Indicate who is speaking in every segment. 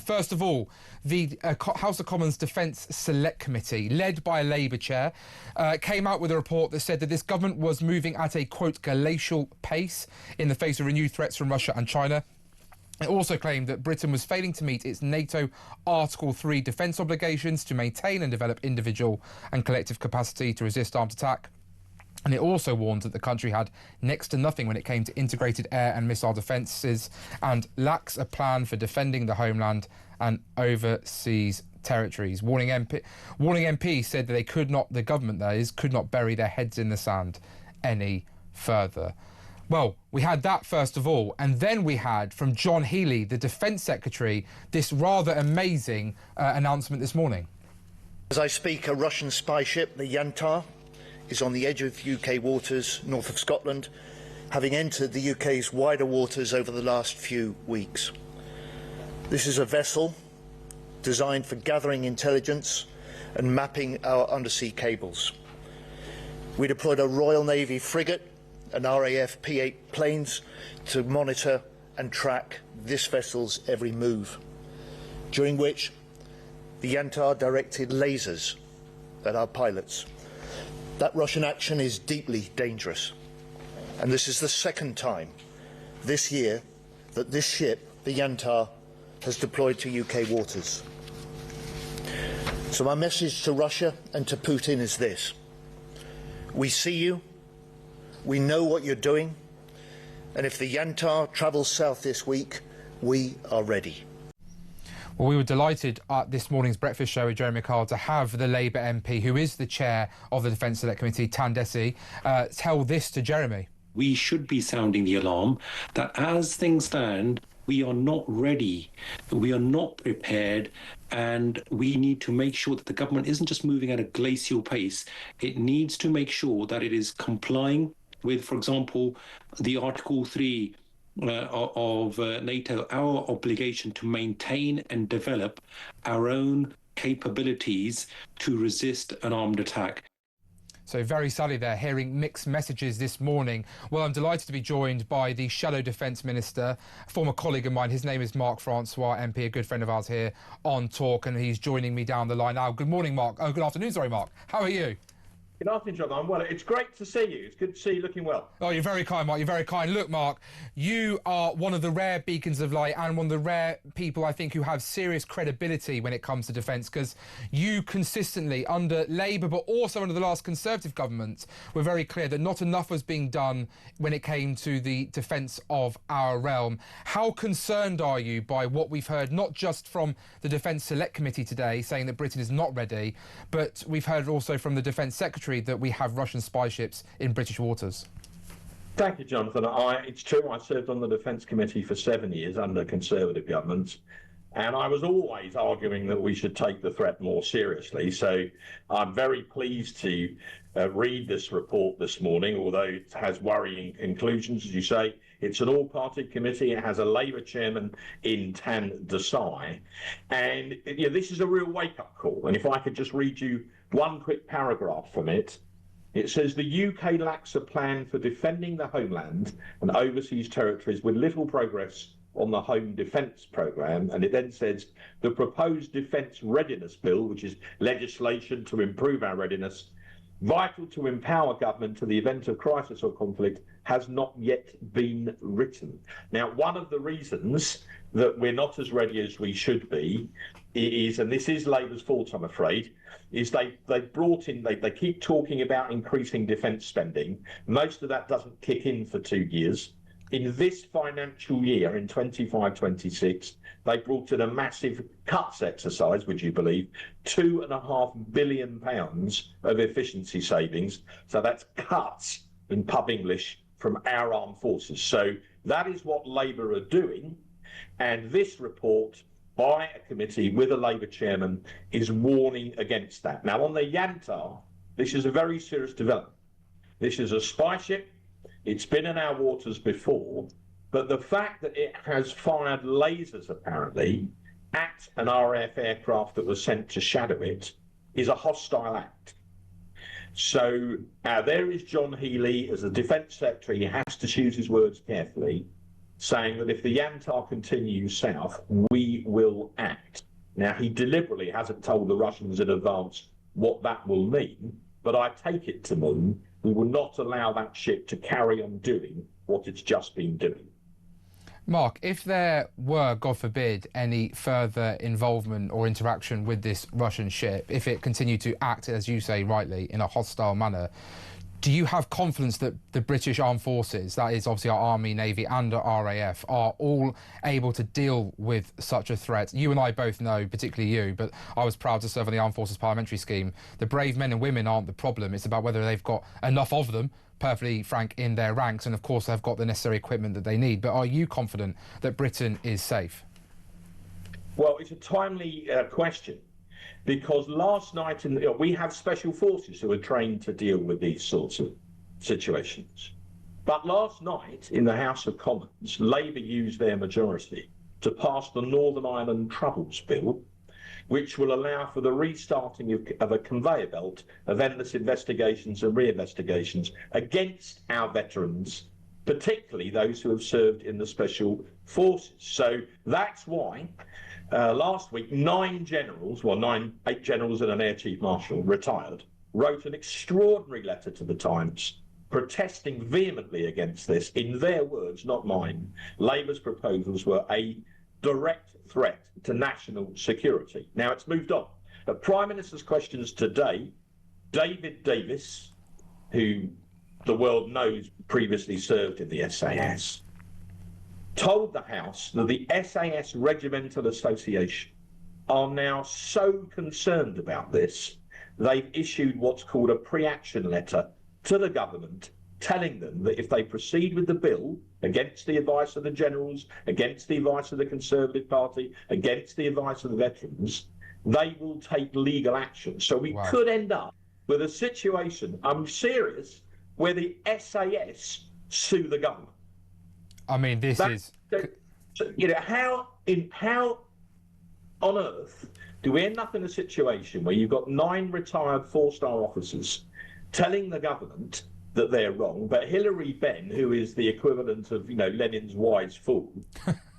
Speaker 1: First of all, the House of Commons Defence Select Committee, led by a Labour chair, came out with a report that said that this government was moving at a, quote, glacial pace in the face of renewed threats from Russia and China. It also claimed that Britain was failing to meet its NATO Article 3 defence obligations to maintain and develop individual and collective capacity to resist armed attack. And it also warned that the country had next to nothing when it came to integrated air and missile defences and lacks a plan for defending the homeland and overseas territories. Warning MP said that they could not, the government that is, could not bury their heads in the sand any further. Well, we had that first of all, and then we had from John Healey, the Defence Secretary, this rather amazing announcement this morning.
Speaker 2: As I speak, a Russian spy ship, the Yantar, is on the edge of UK waters north of Scotland, having entered the UK's wider waters over the last few weeks. This is a vessel designed for gathering intelligence and mapping our undersea cables. We deployed a Royal Navy frigate and RAF P-8 planes to monitor and track this vessel's every move, during which the Yantar directed lasers at our pilots. That Russian action is deeply dangerous, and this is the second time this year that this ship, the Yantar, has deployed to UK waters. So my message to Russia and to Putin is this: we see you, we know what you're doing, and if the Yantar travels south this week, we are ready.
Speaker 1: Well, we were delighted at this morning's breakfast show with Jeremy Kyle to have the Labour MP, who is the chair of the Defence Select Committee, Tan Desi, tell this to Jeremy.
Speaker 3: We should be sounding the alarm that as things stand, we are not ready, we are not prepared, and we need to make sure that the government isn't just moving at a glacial pace. It needs to make sure that it is complying with, for example, the Article 3 of NATO, our obligation to maintain and develop our own capabilities to resist an armed attack.
Speaker 1: So very sadly there, hearing mixed messages this morning. Well, I'm delighted to be joined by the Shadow Defence Minister, a former colleague of mine. His name is Mark Francois, MP, a good friend of ours here on Talk, and he's joining me down the line now. Good morning, Mark. Oh, good afternoon, sorry, Mark. How are you?
Speaker 4: Good afternoon, John. I'm well. It's great to see you. It's good to see you looking well.
Speaker 1: Oh, you're very kind, Mark. You're very kind. Look, Mark, you are one of the rare beacons of light and one of the rare people, I think, who have serious credibility when it comes to defence, because you consistently, under Labour, but also under the last Conservative government, were very clear that not enough was being done when it came to the defence of our realm. How concerned are you by what we've heard, not just from the Defence Select Committee today, saying that Britain is not ready, but we've heard also from the Defence Secretary that we have Russian spy ships in British waters?
Speaker 4: Thank you, Jonathan. It's true, I served on the Defence Committee for 7 years under Conservative governments, and I was always arguing that we should take the threat more seriously. So I'm very pleased to read this report this morning, although it has worrying conclusions, as you say. It's an all-party committee. It has a Labour chairman in Tan Desai. And this is a real wake-up call. And if I could just read you one quick paragraph from it. It says the UK lacks a plan for defending the homeland and overseas territories with little progress on the Home Defence Programme. And it then says the proposed Defence Readiness Bill, which is legislation to improve our readiness, vital to empower government to the event of crisis or conflict, has not yet been written. Now, one of the reasons that we're not as ready as we should be is, and this is Labour's fault, I'm afraid, is they keep talking about increasing defence spending. Most of that doesn't kick in for 2 years. In this financial year, in 25-26, they brought in a massive cuts exercise, would you believe, £2.5 billion of efficiency savings. So that's cuts in pub English from our armed forces. So that is what Labour are doing. And this report by a committee with a Labour chairman is warning against that. Now, on the Yantar, this is a very serious development. This is a spy ship. It's been in our waters before, but the fact that it has fired lasers, apparently, at an RAF aircraft that was sent to shadow it is a hostile act. So there is John Healey as the Defence Secretary. He has to choose his words carefully. saying that if the Yantar continues south, we will act. Now, he deliberately hasn't told the Russians in advance what that will mean, but I take it to mean we will not allow that ship to carry on doing what it's just been doing.
Speaker 1: Mark, if there were, God forbid, any further involvement or interaction with this Russian ship, if it continued to act, as you say rightly, in a hostile manner, do you have confidence that the British Armed Forces, that is obviously our Army, Navy and our RAF, are all able to deal with such a threat? You and I both know, particularly you, but I was proud to serve on the Armed Forces Parliamentary Scheme. The brave men and women aren't the problem. It's about whether they've got enough of them, perfectly frank, in their ranks, and of course they've got the necessary equipment that they need. But are you confident that Britain is safe?
Speaker 4: Well, it's a timely question, because last night we have special forces who are trained to deal with these sorts of situations. But last night in the House of Commons, Labour used their majority to pass the Northern Ireland Troubles Bill, which will allow for the restarting of a conveyor belt of endless investigations and re-investigations against our veterans, particularly those who have served in the special forces. So that's why last week, 8 generals and an Air Chief Marshal, retired, wrote an extraordinary letter to the Times protesting vehemently against this. In their words, not mine, Labour's proposals were a direct threat to national security. Now, it's moved on. The Prime Minister's questions today, David Davis, who the world knows previously served in the SAS, told the House that the SAS Regimental Association are now so concerned about this, they've issued what's called a pre-action letter to the government, telling them that if they proceed with the bill against the advice of the generals, against the advice of the Conservative Party, against the advice of the veterans, they will take legal action. So we could end up with a situation, I'm serious, where the SAS sue the government.
Speaker 1: I mean, this is...
Speaker 4: You know, how on earth do we end up in a situation where you've got 9 retired 4-star officers telling the government that they're wrong, but Hilary Benn, who is the equivalent of, Lenin's wise fool,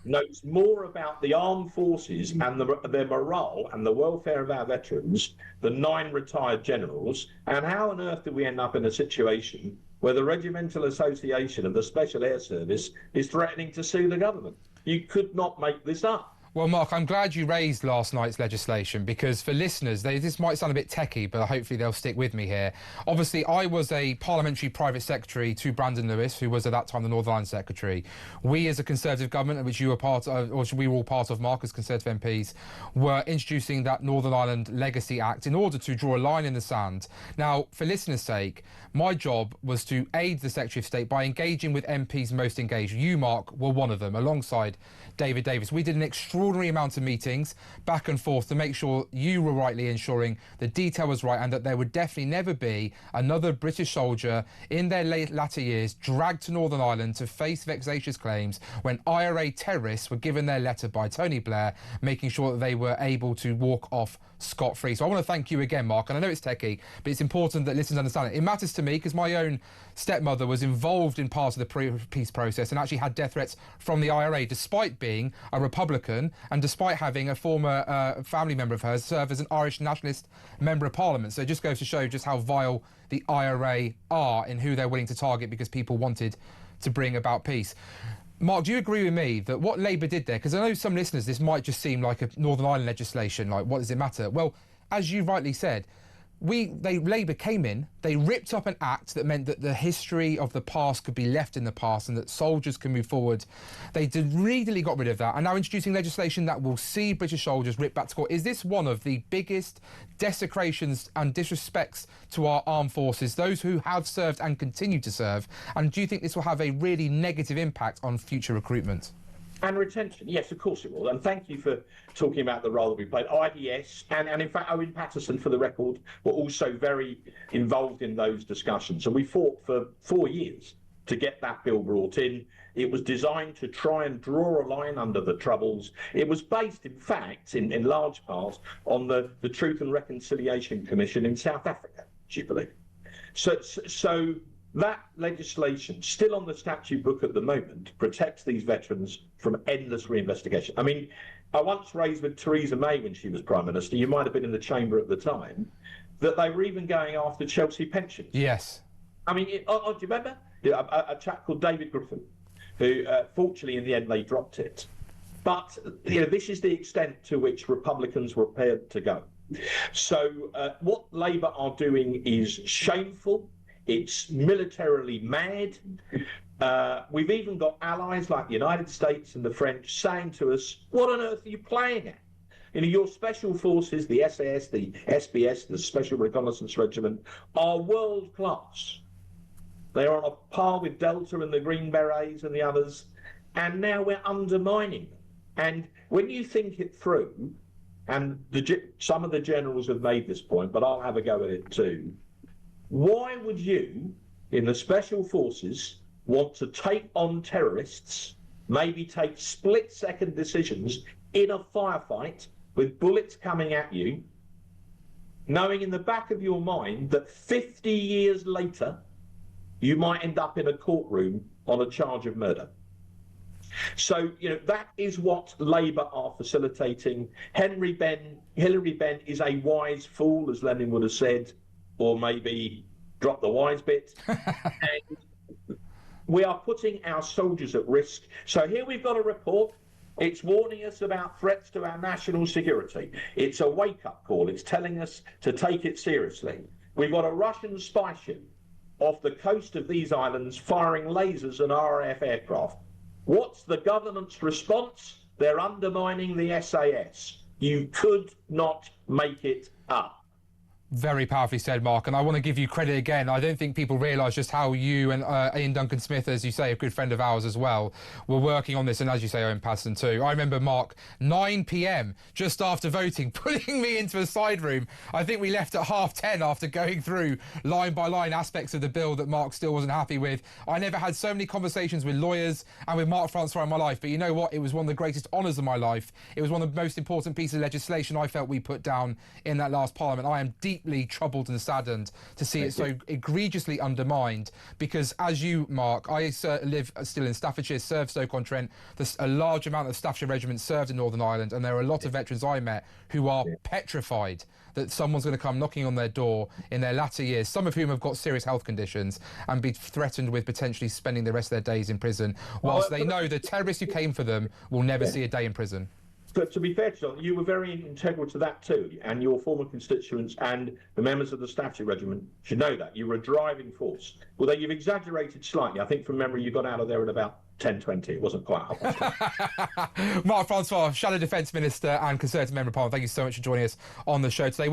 Speaker 4: knows more about the armed forces and their morale and the welfare of our veterans than 9 retired generals? And how on earth do we end up in a situation where the Regimental Association of the Special Air Service is threatening to sue the government? You could not make this up.
Speaker 1: Well, Mark, I'm glad you raised last night's legislation, because for listeners, this might sound a bit techie, but hopefully they'll stick with me here. Obviously, I was a parliamentary private secretary to Brandon Lewis, who was at that time the Northern Ireland Secretary. We, as a Conservative government, which you were part of, or we were all part of, Mark, as Conservative MPs, were introducing that Northern Ireland Legacy Act in order to draw a line in the sand. Now, for listeners' sake, my job was to aid the Secretary of State by engaging with MPs most engaged. You, Mark, were one of them, alongside David Davis. We did an extraordinary amount of meetings back and forth to make sure you were rightly ensuring the detail was right, and that there would definitely never be another British soldier in their latter years dragged to Northern Ireland to face vexatious claims when IRA terrorists were given their letter by Tony Blair, making sure that they were able to walk off scot-free. So I want to thank you again, Mark, and I know it's techie, but it's important that listeners understand it. It matters to me because my own stepmother was involved in part of the peace process and actually had death threats from the IRA, despite being a Republican and despite having a former family member of hers serve as an Irish nationalist member of Parliament. So it just goes to show just how vile the IRA are in who they're willing to target because people wanted to bring about peace. Mark, do you agree with me that what Labour did there, because I know some listeners, this might just seem like a Northern Ireland legislation, like what does it matter? Well, as you rightly said, Labour came in, they ripped up an act that meant that the history of the past could be left in the past and that soldiers can move forward. They greedily got rid of that and now introducing legislation that will see British soldiers ripped back to court. Is this one of the biggest desecrations and disrespects to our armed forces, those who have served and continue to serve? And do you think this will have a really negative impact on future recruitment?
Speaker 4: And retention, yes, of course it will. And thank you for talking about the role that we played. IDS and in fact Owen Paterson, for the record, were also very involved in those discussions. And we fought for 4 years to get that bill brought in. It was designed to try and draw a line under the Troubles. It was based, in fact, in large part, on the Truth and Reconciliation Commission in South Africa, do you believe? So that legislation, still on the statute book at the moment, protects these veterans from endless reinvestigation. I mean, I once raised with Theresa May when she was Prime Minister, you might have been in the chamber at the time, that they were even going after Chelsea pensions.
Speaker 1: Yes.
Speaker 4: I mean, do you remember? A chap called David Griffin, who fortunately in the end they dropped it. But this is the extent to which Republicans were prepared to go. So what Labour are doing is shameful. It's militarily mad. We've even got allies like the United States and the French saying to us, what on earth are you playing at? Your special forces, the SAS, the SBS, the Special Reconnaissance Regiment, are world class. They are on a par with Delta and the Green Berets and the others, and now we're undermining them. And when you think it through, and some of the generals have made this point, but I'll have a go at it too, why would you, in the Special Forces, want to take on terrorists, maybe take split-second decisions in a firefight with bullets coming at you, knowing in the back of your mind that 50 years later, you might end up in a courtroom on a charge of murder? So, that is what Labour are facilitating. Hillary Benn is a wise fool, as Lenin would have said, or maybe drop the wise bit. And we are putting our soldiers at risk. So here we've got a report. It's warning us about threats to our national security. It's a wake-up call. It's telling us to take it seriously. We've got a Russian spy ship off the coast of these islands firing lasers and RAF aircraft. What's the government's response? They're undermining the SAS. You could not make it up.
Speaker 1: Very powerfully said, Mark, and I want to give you credit again. I don't think people realise just how you and Ian Duncan Smith, as you say, a good friend of ours as well, were working on this, and as you say, Owen Paston too. I remember, Mark, 9 p.m, just after voting, putting me into a side room. I think we left at 10:30 after going through line by line aspects of the bill that Mark still wasn't happy with. I never had so many conversations with lawyers and with Mark Francois in my life, but you know what? It was one of the greatest honours of my life. It was one of the most important pieces of legislation I felt we put down in that last Parliament. I am deeply troubled and saddened to see it so egregiously undermined, because as you, Mark, I live still in Staffordshire, served Stoke-on-Trent. There's a large amount of Staffordshire regiments served in Northern Ireland, and there are a lot of veterans I met who are petrified that someone's going to come knocking on their door in their latter years, some of whom have got serious health conditions, and be threatened with potentially spending the rest of their days in prison, whilst they know the terrorists who came for them will never see a day in prison.
Speaker 4: But to be fair, John, you were very integral to that too, and your former constituents and the members of the Staffordshire Regiment should know that. You were a driving force. Although you've exaggerated slightly. I think from memory you got out of there at about 10:20. It wasn't quite half past.
Speaker 1: Mark Francois, Shadow Defence Minister and Conservative Member of Parliament, thank you so much for joining us on the show today.